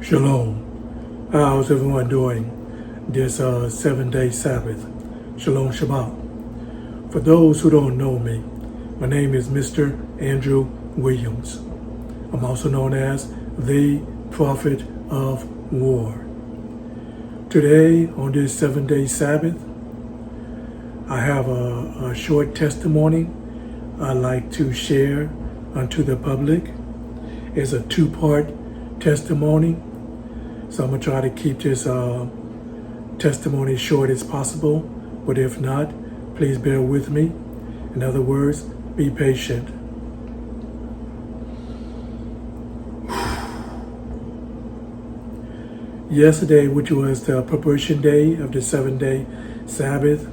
Shalom. How's everyone doing this 7-day Sabbath? Shalom Shabbat. For those who don't know me, my name is Mr. Andrew Williams. I'm also known as the Prophet of War. Today, on this 7-day Sabbath, I have a short testimony I'd like to share unto the public. It's a two-part testimony. So I'm going to try to keep this testimony short as possible, but if not, please bear with me. In other words, be patient. Yesterday, which was the preparation day of the 7-day Sabbath,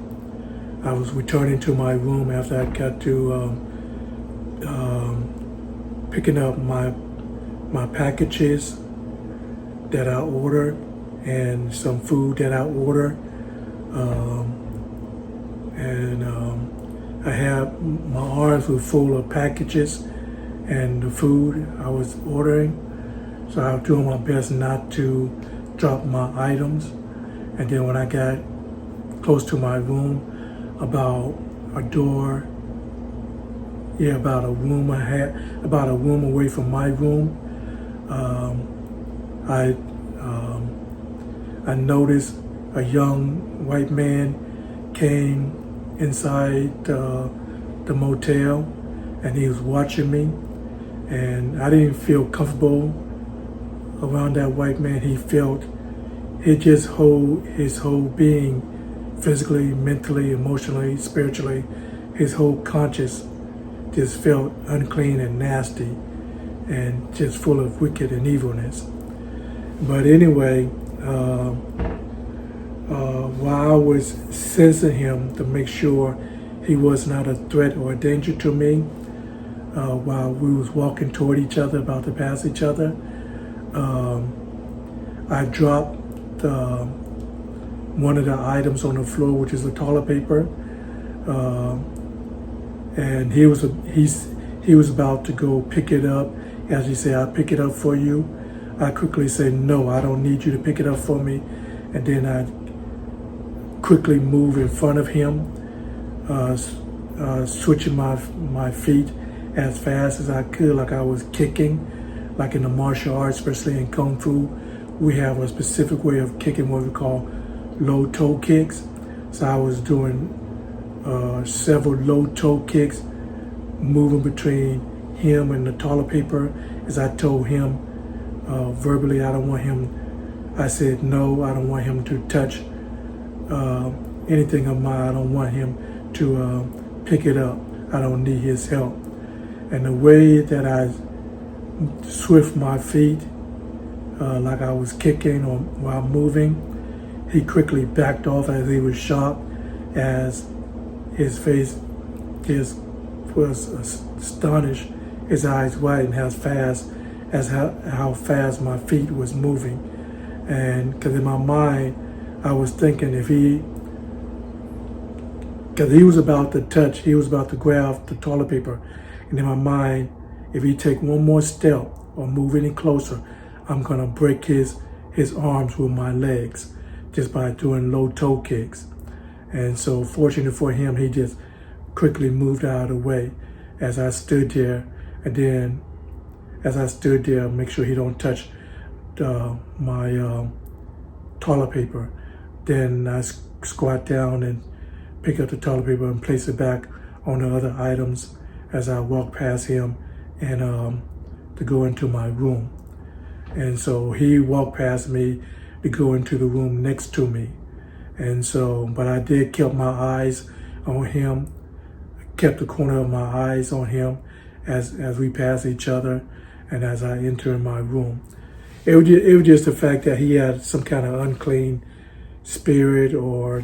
I was returning to my room after I got to picking up my packages that I ordered and some food that I ordered. I had my arms were full of packages and the food I was ordering. So I was doing my best not to drop my items. And then when I got close to my room, about a room away from my room, I noticed a young white man came inside the motel, and he was watching me, and I didn't feel comfortable around that white man. His whole being, physically, mentally, emotionally, spiritually, his whole conscience just felt unclean and nasty and just full of wicked and evilness. But anyway, while I was sensing him to make sure he was not a threat or a danger to me, while we was walking toward each other, about to pass each other, I dropped one of the items on the floor, which is the toilet paper, and he was about to go pick it up. As he said, "I'll pick it up for you." I quickly said, "No, I don't need you to pick it up for me." And then I quickly moved in front of him, switching my feet as fast as I could, like I was kicking, like in the martial arts, especially in Kung Fu. We have a specific way of kicking, what we call low toe kicks. So I was doing several low toe kicks, moving between him and the toilet paper. As I told him verbally, I said no, I don't want him to touch anything of mine. I don't want him to pick it up. I don't need his help. And the way that I swift my feet, like I was kicking or while moving, he quickly backed off as he was shocked, as his face was astonished, his eyes widened how fast my feet was moving. And because in my mind, I was thinking because he was about to grab the toilet paper. And in my mind, if he take one more step or move any closer, I'm gonna break his arms with my legs just by doing low toe kicks. And so fortunate for him, he just quickly moved out of the way as I stood there. And then as I stood there, make sure he don't touch my toilet paper. Then I squat down and pick up the toilet paper and place it back on the other items as I walk past him and to go into my room. And so he walked past me to go into the room next to me. And so, but I did keep my eyes on him, kept the corner of my eyes on him as we passed each other and as I entered my room. It was just the fact that he had some kind of unclean spirit, or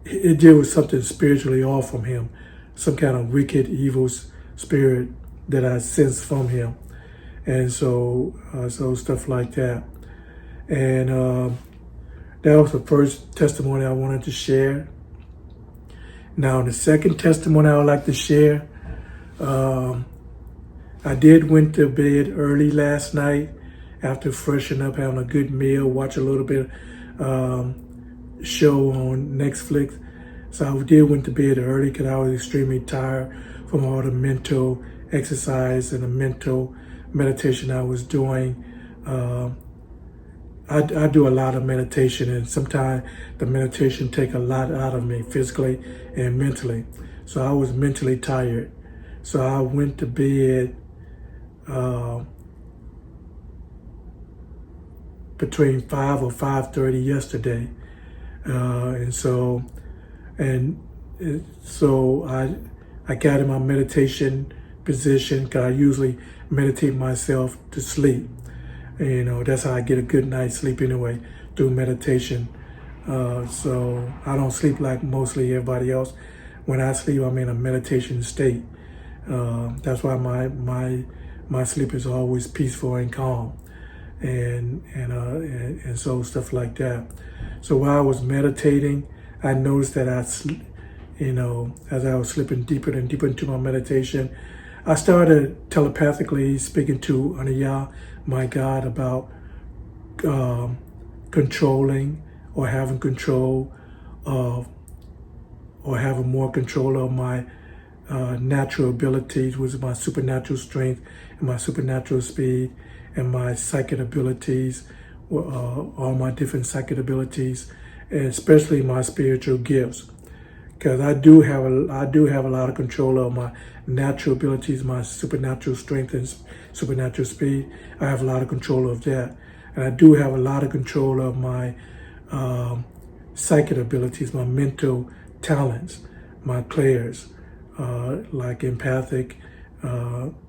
it was something spiritually off from him, some kind of wicked, evil spirit that I sensed from him. And so stuff like that. And that was the first testimony I wanted to share. Now, the second testimony I would like to share, I did went to bed early last night after freshening up, having a good meal, watch a little bit show on Netflix. So I did went to bed early because I was extremely tired from all the mental exercise and the mental meditation I was doing. I do a lot of meditation, and sometimes the meditation take a lot out of me physically and mentally. So I was mentally tired. So I went to bed between 5 or 5:30 yesterday. So I got in my meditation position because I usually meditate myself to sleep. That's how I get a good night's sleep anyway, through meditation. So I don't sleep like mostly everybody else. When I sleep, I'm in a meditation state. That's why my sleep is always peaceful and calm, and so stuff like that. So while I was meditating, I noticed that as I was slipping deeper and deeper into my meditation, I started telepathically speaking to Aniyah, my God, about controlling or having control of, or having more control of my natural abilities, which is my supernatural strength and my supernatural speed, and my psychic abilities, all my different psychic abilities, and especially my spiritual gifts. Because I do have a lot of control of my natural abilities, my supernatural strength and supernatural speed. I have a lot of control of that, and I do have a lot of control of my psychic abilities, my mental talents, my clairs, like empathic,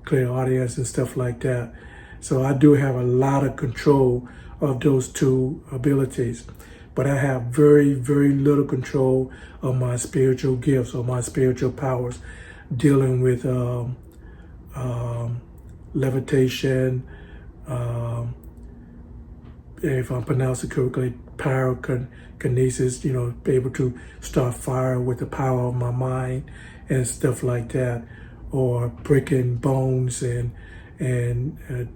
clairaudience, and stuff like that. So I do have a lot of control of those two abilities. But I have very, very little control of my spiritual gifts or my spiritual powers, dealing with levitation, if I'm pronouncing it correctly, pyrokinesis, be able to start fire with the power of my mind and stuff like that, or breaking bones and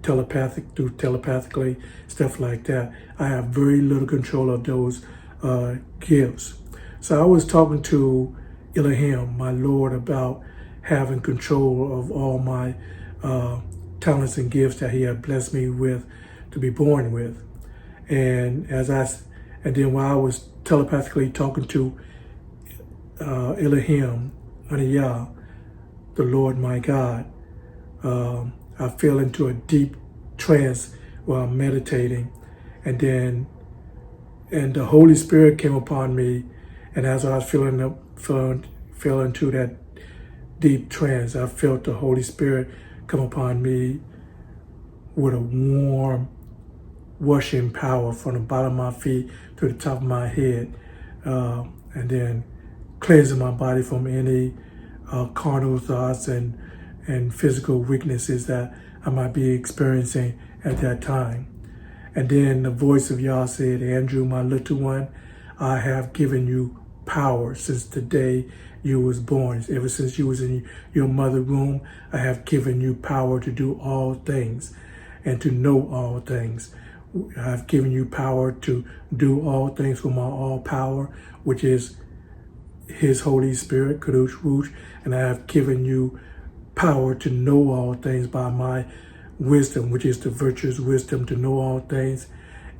telepathically, stuff like that. I have very little control of those gifts. So I was talking to Elohim, my Lord, about having control of all my talents and gifts that He had blessed me with to be born with. And then while I was telepathically talking to Elohim, Aniyah, the Lord my God, I fell into a deep trance while meditating, and the Holy Spirit came upon me, and as I was fell into that deep trance, I felt the Holy Spirit come upon me with a warm, washing power from the bottom of my feet to the top of my head, and then cleansing my body from any carnal thoughts and physical weaknesses that I might be experiencing at that time. And then the voice of Yah said, Andrew, my little one, I have given you power since the day you was born. Ever since you was in your mother's womb, I have given you power to do all things and to know all things. I have given you power to do all things with my all power, which is His Holy Spirit, Kadosh Ruach, and I have given you power to know all things by my wisdom, which is the virtuous wisdom to know all things,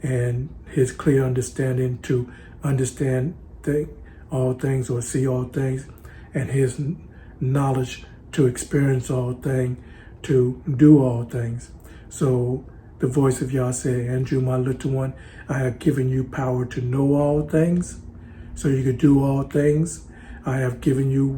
and His clear understanding to understand all things or see all things, and His knowledge to experience all things, to do all things. So the voice of Yah said, Andrew, my little one, I have given you power to know all things, so you could do all things. I have given you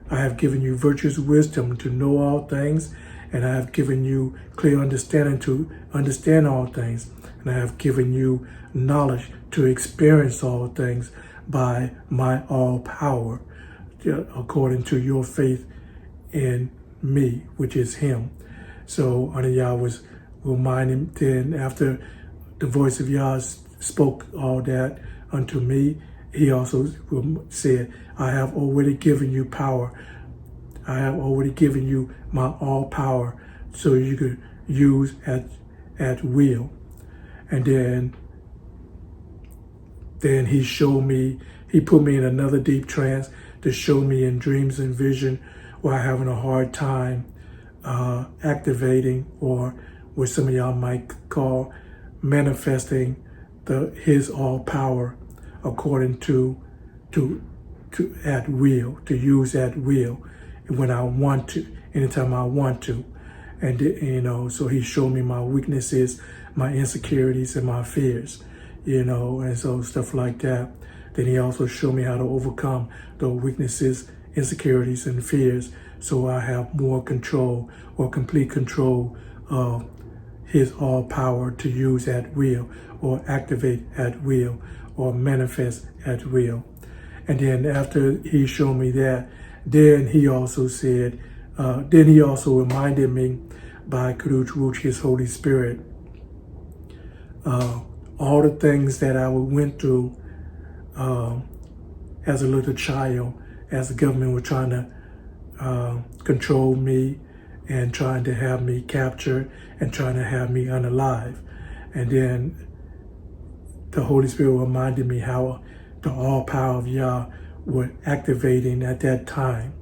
I have given you virtuous wisdom to know all things, and I have given you clear understanding to understand all things, and I have given you knowledge to experience all things by my all power, according to your faith in me, which is Him. So Aniyah was reminding, then after the voice of Yah spoke all that unto me, He also said, I have already given you power. I have already given you my all power so you could use at will. And then he showed me, he put me in another deep trance to show me in dreams and vision where I'm having a hard time activating, or what some of y'all might call manifesting his all power according to at will, to use at will when I want to, anytime I want to. And so he showed me my weaknesses, my insecurities, and my fears, and so stuff like that. Then he also showed me how to overcome the weaknesses, insecurities, and fears, so I have more control, or complete control of his all power to use at will, or activate at will, or manifest at will. And then after he showed me that, then he also said, then he also reminded me by Karuch Ruch, his Holy Spirit, all the things that I went through as a little child, as the government was trying to control me and trying to have me captured and trying to have me unalive. And then the Holy Spirit reminded me how the all power of Yah were activating at that time,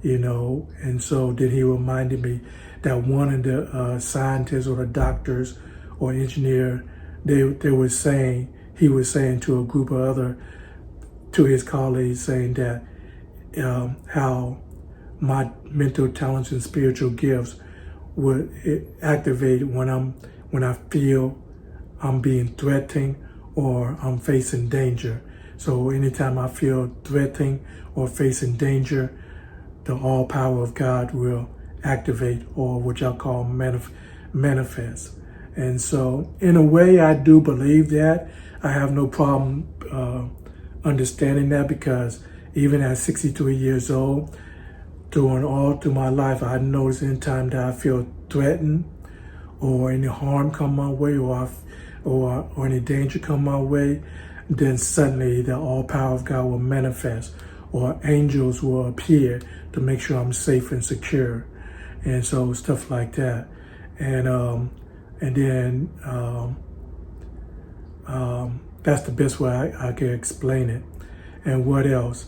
and so then he reminded me that one of the scientists or the doctors or engineer, he was saying to a group of to his colleagues, saying that how my mental talents and spiritual gifts would activate when I feel I'm being threatened or I'm facing danger. So anytime I feel threatening or facing danger, the all power of God will activate, or what y'all call manifest. And so in a way, I do believe that. I have no problem understanding that, because even at 63 years old, through my life, I noticed anytime that I feel threatened or any harm come my way, or any danger come my way, then suddenly the all power of God will manifest, or angels will appear to make sure I'm safe and secure, and so stuff like that. And then that's the best way I can explain it. And what else?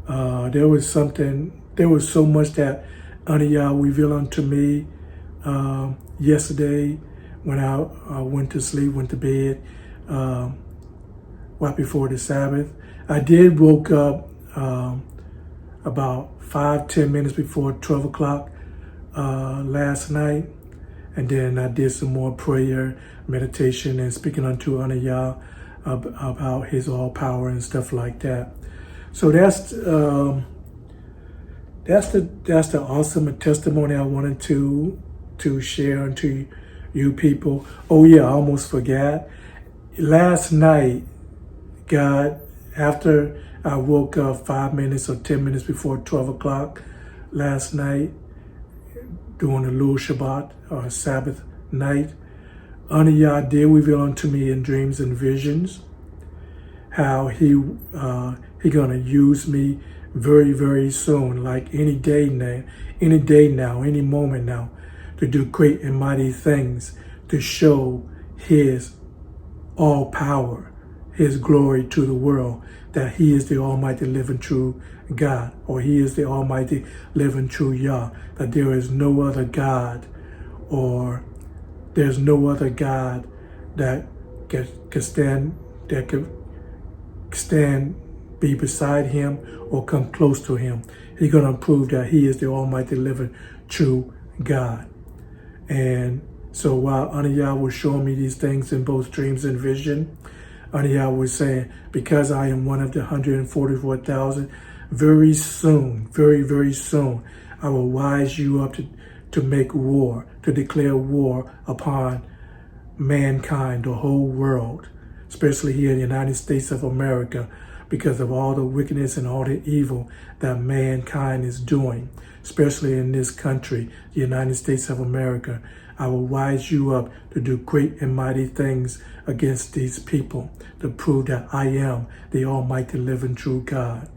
There was so much that Aniyah revealed unto me yesterday when I went to sleep, went to bed, right before the Sabbath. I did woke up about 5-10 minutes before 12 o'clock last night, and then I did some more prayer, meditation, and speaking unto Aniyah about his all power and stuff like that. So that's the awesome testimony I wanted to share unto you people. Oh yeah, I almost forgot. Last night, God, after I woke up 5 minutes or 10 minutes before 12 o'clock last night, during the Lul Shabbat or Sabbath night, Aniyah did reveal unto me in dreams and visions how he gonna use me very, very soon, like any day now, any moment now, to do great and mighty things, to show his all power, his glory to the world, that he is the almighty living true God, or he is the almighty living true Yah, that there is no other God, or there's no other God that could stand, be beside him or come close to him. He's going to prove that he is the almighty living true God. And so while Aniyah was showing me these things in both dreams and vision, Aniyah was saying, because I am one of the 144,000, very soon, very, very soon, I will wise you up to make war, to declare war upon mankind, the whole world, especially here in the United States of America, because of all the wickedness and all the evil that mankind is doing, especially in this country, the United States of America. I will wise you up to do great and mighty things against these people, to prove that I am the almighty living true God.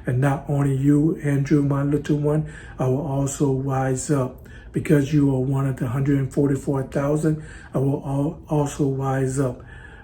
And not only you, Andrew, my little one, I will also rise up. Because you are one of the 144,000, I will also rise up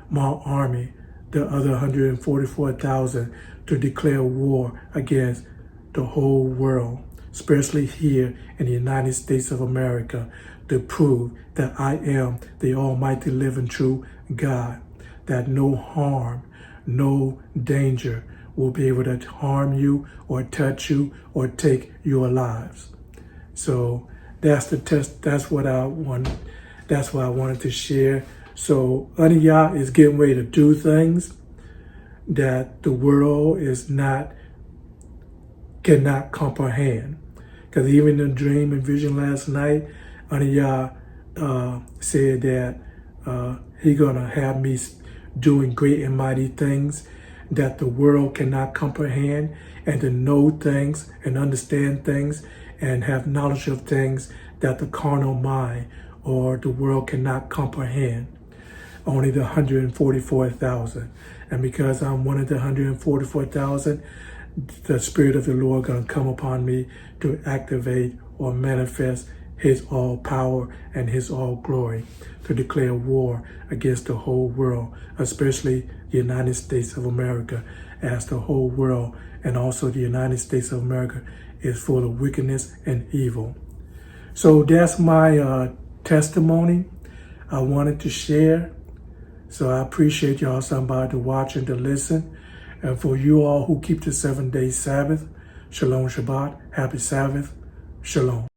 my army, the other 144,000, to declare war against the whole world, especially here in the United States of America, to prove that I am the almighty living true God, that no harm, no danger will be able to harm you or touch you or take your lives. So that's the test. That's what I wanted to share. So Aniyah is getting ready to do things that the world cannot comprehend. Because even in the dream and vision last night, Aniyah said that he gonna have me doing great and mighty things that the world cannot comprehend, and to know things and understand things and have knowledge of things that the carnal mind or the world cannot comprehend. Only the 144,000. And because I'm one of the 144,000, the Spirit of the Lord going to come upon me to activate or manifest his all power and his all glory to declare war against the whole world, especially the United States of America, as the whole world and also the United States of America is full of wickedness and evil. So that's my testimony I wanted to share. So I appreciate y'all, somebody to watch and to listen. And for you all who keep the 7-day Sabbath, Shalom Shabbat, happy Sabbath, Shalom.